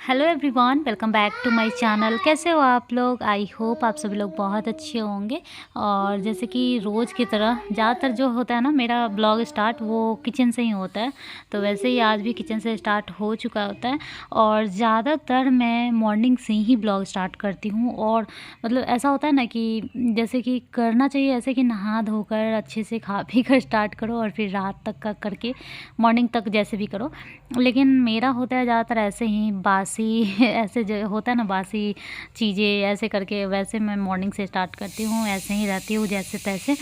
Hello everyone, welcome back to my channel. कैसे हो आप लोग? आई होप आप सभी लोग बहुत अच्छे होंगे। और जैसे कि रोज़ की तरह ज़्यादातर जो होता है ना, मेरा ब्लॉग स्टार्ट वो किचन से ही होता है। तो वैसे ही आज भी किचन से स्टार्ट हो चुका होता है। और ज़्यादातर मैं मॉर्निंग से ही ब्लॉग स्टार्ट करती हूँ। और मतलब ऐसा होता है ना कि जैसे कि करना चाहिए ऐसे कि नहा धोकर अच्छे से खा पी कर स्टार्ट करो और फिर रात तक का करके मॉर्निंग तक जैसे भी करो। लेकिन मेरा होता है ज़्यादातर ऐसे ही बासी ऐसे जो होता है ना, बासी चीज़ें ऐसे करके, वैसे मैं मॉर्निंग से स्टार्ट करती हूँ, ऐसे ही रहती हूँ जैसे तैसे।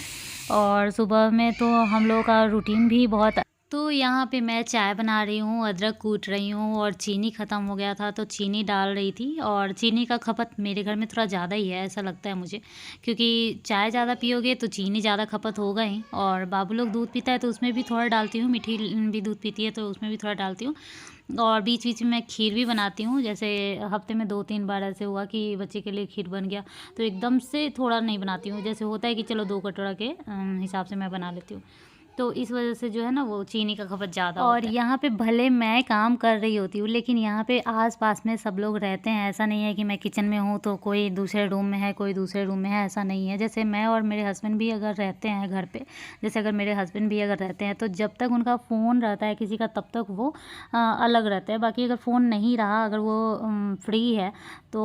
और सुबह में तो हम लोगों का रूटीन भी बहुत। तो यहाँ पे मैं चाय बना रही हूँ, अदरक कूट रही हूँ और चीनी ख़त्म हो गया था तो चीनी डाल रही थी। और चीनी का खपत मेरे घर में थोड़ा ज़्यादा ही है, ऐसा लगता है मुझे, क्योंकि चाय ज़्यादा पियोगे तो चीनी ज़्यादा खपत होगा ही। और बाबू लोग दूध पीता है तो उसमें भी थोड़ा डालती हूँ, मीठी भी दूध पीती है तो उसमें भी थोड़ा डालती हूँ। और बीच बीच में मैं खीर भी बनाती हूँ, जैसे हफ्ते में 2-3 बार ऐसे हुआ कि बच्चे के लिए खीर बन गया तो एकदम से थोड़ा नहीं बनाती हूँ, जैसे होता है कि चलो 2 कटोरा के हिसाब से मैं बना लेती हूँ। तो इस वजह से जो है ना वो चीनी का खपत ज़्यादा होता है। और यहाँ पे भले मैं काम कर रही होती हूँ लेकिन यहाँ पे आस-पास में सब लोग रहते हैं। ऐसा नहीं है कि मैं किचन में हूँ तो कोई दूसरे रूम में है, कोई दूसरे रूम में है, ऐसा नहीं है। जैसे मैं और मेरे हस्बैंड भी अगर रहते हैं घर पे, जैसे अगर मेरे हस्बैंड भी अगर रहते हैं तो जब तक उनका फ़ोन रहता है किसी का तब तक वो अलग रहते हैं। बाकी अगर फ़ोन नहीं रहा, अगर वो फ्री है तो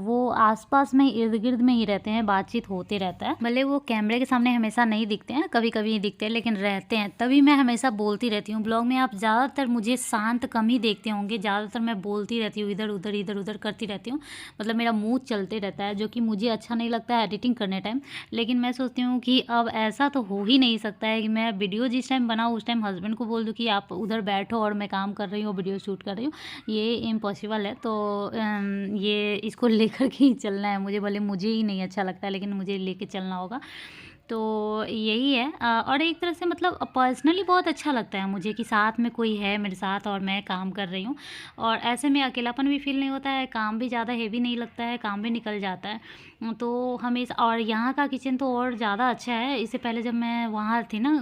वो आस-पास में इर्द-गिर्द में ही रहते हैं, बातचीत होते रहता है। भले वो कैमरे के सामने हमेशा नहीं दिखते हैं, कभी-कभी दिखते हैं लेकिन रहते हैं। तभी मैं हमेशा बोलती रहती हूँ। ब्लॉग में आप ज़्यादातर मुझे शांत कम ही देखते होंगे, ज़्यादातर मैं बोलती रहती हूँ, इधर-उधर इधर-उधर करती रहती हूँ। मतलब मेरा मुँह चलते रहता है, जो कि मुझे अच्छा नहीं लगता है एडिटिंग करने टाइम। लेकिन मैं सोचती हूँ कि अब ऐसा तो हो ही नहीं सकता है कि मैं वीडियो जिस टाइम बनाऊँ उस टाइम हस्बैंड को बोल दूँ कि आप उधर बैठो और मैं काम कर रही हूँ, वीडियो शूट कर रही हूँ। ये इम्पॉसिबल है। तो ये इसको लेकर के ही चलना है मुझे, भले मुझे ही नहीं अच्छा लगता है लेकिन मुझे लेके चलना होगा। तो यही है। और एक तरह से मतलब पर्सनली बहुत अच्छा लगता है मुझे कि साथ में कोई है मेरे साथ और मैं काम कर रही हूँ। और ऐसे में अकेलापन भी फील नहीं होता है, काम भी ज़्यादा हेवी नहीं लगता है, काम भी निकल जाता है। तो हमेशा। और यहाँ का किचन तो और ज़्यादा अच्छा है। इससे पहले जब मैं वहाँ थी ना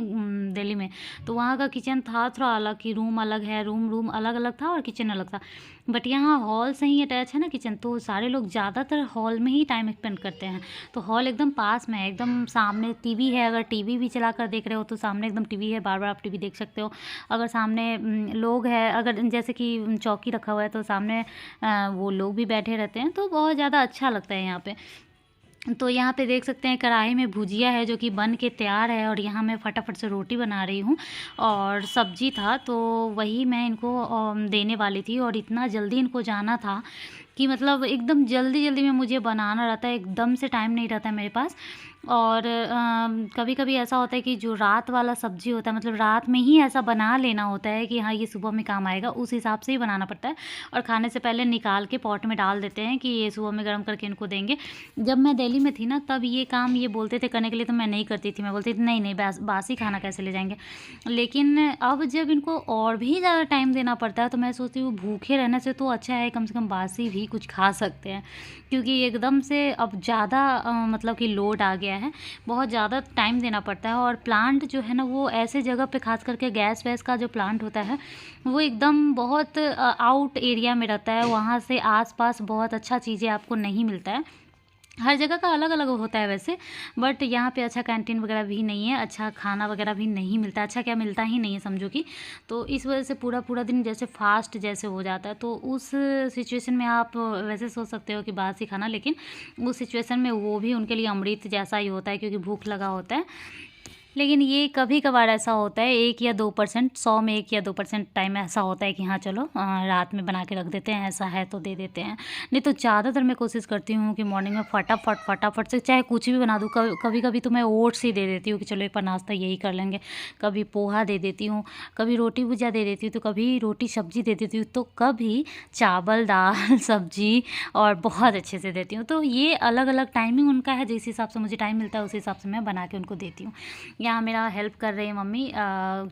दिल्ली में, तो वहाँ का किचन था थोड़ा अलग, कि रूम अलग है, रूम अलग अलग था और किचन अलग था। बट यहाँ हॉल से ही अटैच है ना किचन, तो सारे लोग ज़्यादातर हॉल में ही टाइम स्पेंड करते हैं। तो हॉल एकदम पास में है, एकदम सामने टीवी है। अगर टीवी भी चला कर देख रहे हो तो सामने एकदम टीवी है, बार बार आप टीवी देख सकते हो। अगर सामने लोग हैं, अगर जैसे कि चौकी रखा हुआ है तो सामने वो लोग भी बैठे रहते हैं, तो बहुत ज़्यादा अच्छा लगता है यहाँ पे। तो यहाँ पे देख सकते हैं कढ़ाई में भुजिया है जो कि बन के तैयार है। और यहाँ मैं फटाफट से रोटी बना रही हूँ। और सब्जी था तो वही मैं इनको देने वाली थी। और इतना जल्दी इनको जाना था कि मतलब एकदम जल्दी जल्दी में मुझे बनाना रहता है, एकदम से टाइम नहीं रहता है मेरे पास। और कभी कभी ऐसा होता है कि जो रात वाला सब्जी होता है, मतलब रात में ही ऐसा बना लेना होता है कि हाँ ये सुबह में काम आएगा, उस हिसाब से ही बनाना पड़ता है। और खाने से पहले निकाल के पॉट में डाल देते हैं कि ये सुबह में गर्म करके इनको देंगे। जब मैं दिल्ली में थी ना तब ये काम ये बोलते थे करने के लिए, तो मैं नहीं करती थी। मैं बोलती थी नहीं नहीं, बासी खाना कैसे ले जाएंगे। लेकिन अब जब इनको और भी ज़्यादा टाइम देना पड़ता है तो मैं सोचती हूँ भूखे रहने से तो अच्छा है कम से कम बासी भी कुछ खा सकते हैं। क्योंकि एकदम से अब ज़्यादा मतलब कि लोड आ गया है, बहुत ज़्यादा टाइम देना पड़ता है। और प्लांट जो है ना वो ऐसे जगह पे, खास करके गैस वैस का जो प्लांट होता है वो एकदम बहुत आउट एरिया में रहता है। वहाँ से आसपास बहुत अच्छा चीज़ें आपको नहीं मिलता है। हर जगह का अलग अलग होता है वैसे, बट यहाँ पे अच्छा कैंटीन वगैरह भी नहीं है, अच्छा खाना वगैरह भी नहीं मिलता, अच्छा क्या मिलता ही नहीं है समझो कि। तो इस वजह से पूरा पूरा दिन जैसे फास्ट जैसे हो जाता है। तो उस सिचुएशन में आप वैसे सोच सकते हो कि बासी खाना, लेकिन उस सिचुएशन में वो भी उनके लिए अमृत जैसा ही होता है, क्योंकि भूख लगा होता है। लेकिन ये कभी कभार ऐसा होता है, 1 या 2%, 100 में 1 या 2% टाइम ऐसा होता है कि हाँ चलो रात में बना के रख देते हैं, ऐसा है तो दे देते हैं। नहीं तो ज़्यादातर मैं कोशिश करती हूँ कि मॉर्निंग में फटाफट फटाफट से चाहे कुछ भी बना दूँ। कभी कभी तो मैं ओट्स ही दे देती हूँ कि चलो एक बार नाश्ता यही कर लेंगे। कभी पोहा दे देती हूँ, कभी रोटी भुजिया दे देती हूँ, तो कभी रोटी सब्जी दे देती हूँ, तो कभी चावल दाल सब्जी, और बहुत अच्छे से देती हूँ। तो ये अलग अलग टाइमिंग उनका है, जिस हिसाब से मुझे टाइम मिलता है उस हिसाब से मैं बना के उनको देती हूँ। यहाँ मेरा हेल्प कर रही है मम्मी।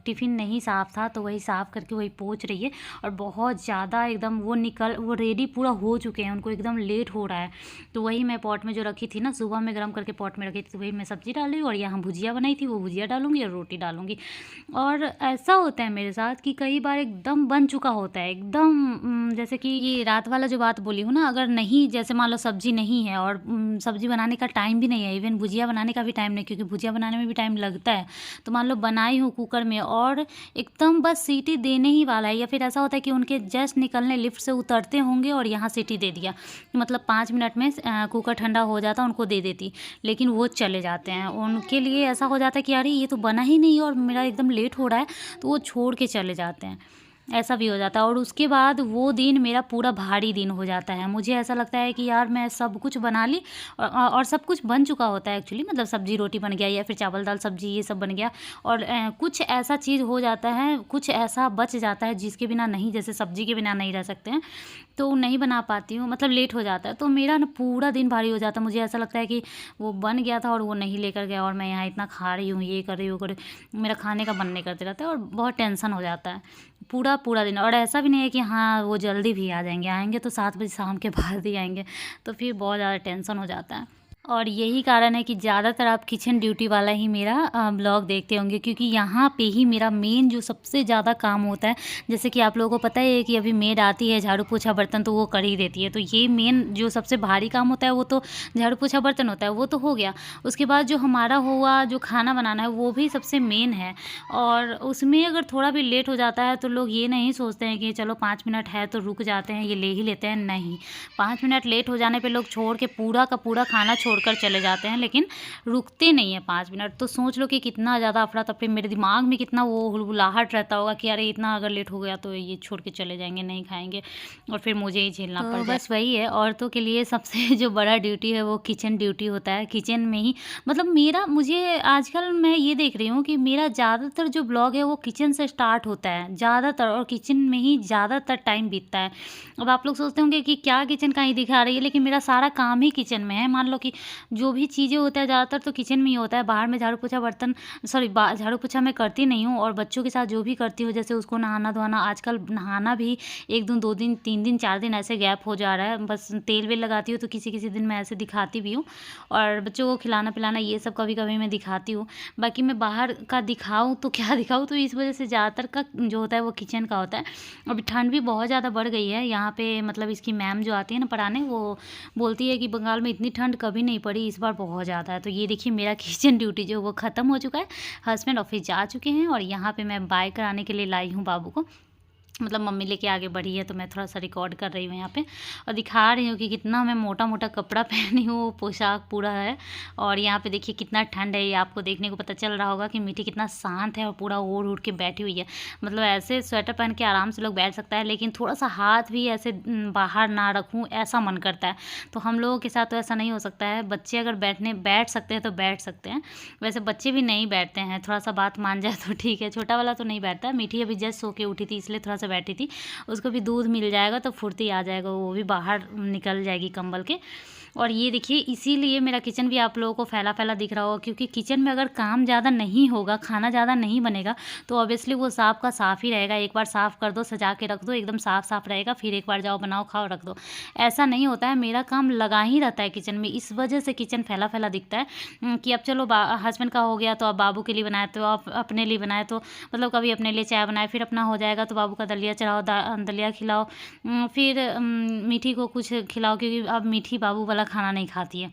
टिफ़िन नहीं साफ़ था तो वही साफ़ करके वही पोंछ रही है। और बहुत ज़्यादा एकदम वो रेडी पूरा हो चुके हैं, उनको एकदम लेट हो रहा है। तो वही मैं पॉट में जो रखी थी ना, सुबह में गर्म करके पॉट में रखी थी, तो वही मैं सब्ज़ी डाल रही हूँ। और यहाँ भुजिया बनाई थी, वो भुजिया डालूँगी और रोटी डालूँगी। और ऐसा होता है मेरे साथ कि कई बार एकदम बन चुका होता है एकदम, जैसे कि ये रात वाला जो बात बोली हूँ ना, अगर नहीं, जैसे मान लो सब्ज़ी नहीं है और सब्ज़ी बनाने का टाइम भी नहीं है, इवन भुजिया बनाने का भी टाइम नहीं, क्योंकि भुजिया बनाने में भी टाइम लगता है। तो मान लो बनाई हूँ कुकर में और एकदम बस सीटी देने ही वाला है, या फिर ऐसा होता है कि उनके जस्ट निकलने लिफ्ट से उतरते होंगे और यहाँ सीटी दे दिया, मतलब 5 मिनट में कुकर ठंडा हो जाता, उनको दे देती, लेकिन वो चले जाते हैं। उनके लिए ऐसा हो जाता है कि अरे ये तो बना ही नहीं और मेरा एकदम लेट हो रहा है, तो वो छोड़ के चले जाते हैं। ऐसा भी हो जाता है। और उसके बाद वो दिन मेरा पूरा भारी दिन हो जाता है। मुझे ऐसा लगता है कि यार मैं सब कुछ बना ली और सब कुछ बन चुका होता है एक्चुअली, मतलब सब्ज़ी रोटी बन गया या फिर चावल दाल सब्ज़ी ये सब बन गया, और कुछ ऐसा चीज़ हो जाता है, कुछ ऐसा बच जाता है जिसके बिना नहीं, जैसे सब्ज़ी के बिना नहीं रह सकते हैं, तो नहीं बना पाती हूँ, मतलब लेट हो जाता है, तो मेरा ना पूरा दिन भारी हो जाता है। मुझे ऐसा लगता है कि वो बन गया था और वो नहीं लेकर गया और मैं यहाँ इतना खा रही हूँ, ये कर रही हूँ, वो कर रही हूँ, मेरा खाने का मन नहीं करते रहता है और बहुत टेंशन हो जाता है पूरा दिन। और ऐसा भी नहीं है कि हाँ वो जल्दी भी आ जाएंगे, आएंगे तो 7 बजे शाम के बाद ही आएंगे, तो फिर बहुत ज़्यादा टेंशन हो जाता है। और यही कारण है कि ज़्यादातर आप किचन ड्यूटी वाला ही मेरा ब्लॉग देखते होंगे, क्योंकि यहाँ पे ही मेरा मेन जो सबसे ज़्यादा काम होता है, जैसे कि आप लोगों को पता है कि अभी मेड आती है झाड़ू पोछा बर्तन तो वो कर ही देती है, तो ये मेन जो सबसे भारी काम होता है वो तो झाड़ू पोछा बर्तन होता है, वो तो हो गया। उसके बाद जो हमारा हुआ जो खाना बनाना है वो भी सबसे मेन है, और उसमें अगर थोड़ा भी लेट हो जाता है तो लोग ये नहीं सोचते हैं कि चलो 5 मिनट है तो रुक जाते हैं, ये ले ही लेते हैं, नहीं, 5 मिनट लेट हो जाने पर लोग छोड़ के पूरा का पूरा खाना छोड़ कर चले जाते हैं, लेकिन रुकते नहीं है 5 मिनट। तो सोच लो कि कितना ज़्यादा अफरा तफरी, मेरे दिमाग में कितना वो हुलहुलाहट रहता होगा कि अरे इतना अगर लेट हो गया तो ये छोड़ के चले जाएंगे, नहीं खाएंगे और फिर मुझे ही झेलना पड़ जाए। बस वही है, औरतों के लिए सबसे जो बड़ा ड्यूटी है वो किचन ड्यूटी होता है। किचन में ही, मतलब मुझे आजकल मैं ये देख रही हूँ कि मेरा ज़्यादातर जो ब्लॉग है वो किचन से स्टार्ट होता है ज़्यादातर, और किचन में ही ज़्यादातर टाइम बीतता है। अब आप लोग सोचते होंगे कि क्या किचन का ही दिखा रही है, लेकिन मेरा सारा काम ही किचन में है। मान लो कि जो भी चीज़ें होता है ज़्यादातर तो किचन में ही होता है। बाहर में झाड़ू पोछा बर्तन, सॉरी, झाड़ू पोछा मैं करती नहीं हूँ, और बच्चों के साथ जो भी करती हूँ, जैसे उसको नहाना धोना, आजकल नहाना भी 1 दिन 2 दिन 3 दिन 4 दिन ऐसे गैप हो जा रहा है, बस तेल वेल लगाती हूँ तो किसी किसी दिन मैं ऐसे दिखाती भी हूँ, और बच्चों को खिलाना पिलाना ये सब कभी कभी मैं दिखाती हूँ। बाकी मैं बाहर का दिखाऊँ तो क्या दिखाऊँ, तो इस वजह से ज़्यादातर का जो होता है वो किचन का होता है। अभी ठंड भी बहुत ज़्यादा बढ़ गई है यहाँ पे, मतलब इसकी मैम जो आती है ना पढ़ाने, वो बोलती है कि बंगाल में इतनी ठंड कभी नहीं पड़ी, इस बार बहुत ज़्यादा है। तो ये देखिए मेरा किचन ड्यूटी जो वो ख़त्म हो चुका है, हस्बैंड ऑफिस जा चुके हैं, और यहाँ पे मैं बाय कराने के लिए लाई हूँ बाबू को, मतलब मम्मी लेके आगे बढ़ी है, तो मैं थोड़ा सा रिकॉर्ड कर रही हूँ यहाँ पे और दिखा रही हूँ कि कितना मैं मोटा मोटा कपड़ा पहनी हूँ, पोशाक पूरा है। और यहाँ पे देखिए कितना ठंड है, ये आपको देखने को पता चल रहा होगा कि मीठी कितना शांत है और पूरा ओढ़ उड़ के बैठी हुई है। मतलब ऐसे स्वेटर पहन के आराम से लोग बैठ सकता है, लेकिन थोड़ा सा हाथ भी ऐसे बाहर ना रखूँ ऐसा मन करता है। तो हम लोगों के साथ तो ऐसा नहीं हो सकता है। बच्चे अगर बैठ सकते हैं तो बैठ सकते हैं, वैसे बच्चे भी नहीं बैठते हैं, थोड़ा सा बात मान जाए तो ठीक है। छोटा वाला तो नहीं बैठता, मीठी अभी जस्ट सो के उठी थी इसलिए थोड़ा सा बैठी थी, उसको भी दूध मिल जाएगा तो फुर्ती आ जाएगा, वो भी बाहर निकल जाएगी कंबल के। और ये देखिए इसीलिए मेरा किचन भी आप लोगों को फैला फैला दिख रहा होगा, क्योंकि किचन में अगर काम ज़्यादा नहीं होगा, खाना ज़्यादा नहीं बनेगा, तो ऑब्वियसली वो साफ़ का साफ़ ही रहेगा। एक बार साफ़ कर दो, सजा के रख दो, एकदम साफ़ साफ़ रहेगा, फिर एक बार जाओ बनाओ खाओ रख दो। ऐसा नहीं होता है, मेरा काम लगा ही रहता है किचन में, इस वजह से किचन फैला फैला दिखता है कि अब चलो हस्बैंड का हो गया तो अब बाबू के लिए बनाए, तो आप अपने लिए बनाए, तो मतलब कभी अपने लिए चाय बनाए, फिर अपना हो जाएगा तो बाबू का दलिया चढ़ाओ, दलिया खिलाओ, फिर मीठी को कुछ खिलाओ, क्योंकि अब मीठी बाबू वाला खाना नहीं खाती है,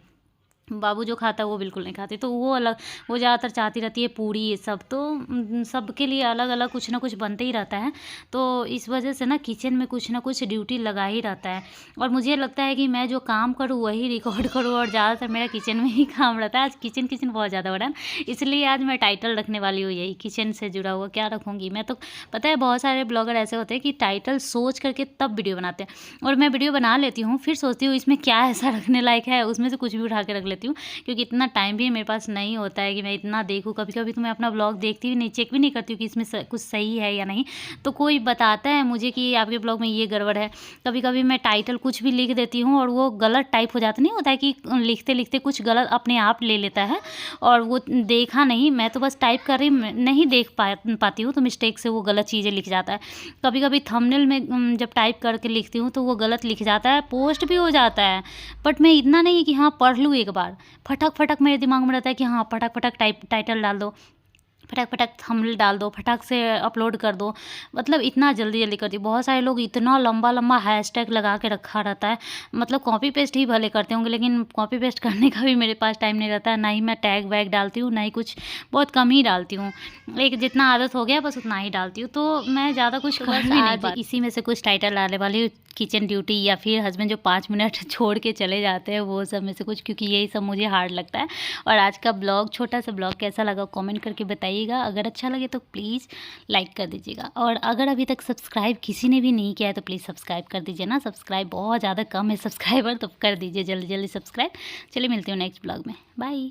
बाबू जो खाता है वो बिल्कुल नहीं खाती, तो वो अलग, वो ज़्यादातर चाहती रहती है पूरी ये सब, तो सबके लिए अलग अलग कुछ ना कुछ बनते ही रहता है। तो इस वजह से ना किचन में कुछ ना कुछ ड्यूटी लगा ही रहता है, और मुझे लगता है कि मैं जो काम करूँ वही रिकॉर्ड करूँ, और ज़्यादातर मेरा किचन में ही काम रहता है। आज किचन बहुत ज़्यादा हो रहा है, इसलिए आज मैं टाइटल रखने वाली हूँ यही, किचन से जुड़ा हुआ क्या रखूँगी मैं। तो पता है बहुत सारे ब्लॉगर ऐसे होते हैं कि टाइटल सोच करके तब वीडियो बनाते हैं, और मैं वीडियो बना लेती हूँ, फिर सोचती हूँ इसमें क्या ऐसा रखने लायक है, उसमें से कुछ भी उठा के रख लेती हूँ। लेती हूँ, क्योंकि इतना टाइम भी मेरे पास नहीं होता है कि मैं इतना देखूँ। कभी-कभी तो मैं अपना ब्लॉग देखती भी नहीं, चेक भी नहीं करती हूँ कि इसमें कुछ सही है या नहीं। तो कोई बताता है मुझे कि आपके ब्लॉग में ये गड़बड़ है। कभी-कभी मैं टाइटल कुछ भी लिख देती हूँ और वो गलत टाइप हो जाता, नहीं होता है कि लिखते-लिखते कुछ गलत अपने आप ले लेता है और वो देखा नहीं, मैं तो बस टाइप कर रही नहीं देख पाती हूँ, तो मिस्टेक से वो गलत चीज़ें लिख जाता है। कभी-कभी थंबनेल में जब टाइप करके लिखती हूँ तो वो गलत लिख जाता है, पोस्ट भी हो जाता है। बट मैं इतना नहीं कि हाँ पढ़ लूँ एक बार, फटक-फटक मेरे दिमाग में रहता है कि हाँ फटक-फटक टाइटल डाल दो, फटाक-फटाक थंबनेल डाल दो, फटाक से अपलोड कर दो। मतलब इतना जल्दी-जल्दी करती हूँ। बहुत सारे लोग इतना लंबा-लंबा हैशटैग लगा के रखा रहता है। मतलब कॉपी पेस्ट ही भले करते होंगे, लेकिन कॉपी पेस्ट करने का भी मेरे पास टाइम नहीं रहता है। ना ही मैं टैग वैग डालती हूँ, ना ही कुछ, बहुत कम ही डालती हूँ। एक जितना आदत हो गया बस उतना ही डालती हूँ। तो मैं ज़्यादा कुछ कर भी नहीं पाती। इसी में से कुछ टाइटल डालने वाली हूँ, किचन ड्यूटी या फिर हस्बैंड जो 5 मिनट छोड़ के चले जाते हैं, वो सब में से कुछ, क्योंकि यही सब मुझे हार्ड लगता है। और आज का ब्लॉग, छोटा सा ब्लॉग कैसा लगा कमेंट करके बताइएगा। अगर अच्छा लगे तो प्लीज़ लाइक कर दीजिएगा, और अगर अभी तक सब्सक्राइब किसी ने भी नहीं किया है तो प्लीज़ सब्सक्राइब कर दीजिए ना। सब्सक्राइब बहुत ज़्यादा कम है सब्सक्राइबर, तो कर दीजिए जल्दी जल्दी सब्सक्राइब। चलिए मिलती हूँ नेक्स्ट ब्लॉग में, बाय।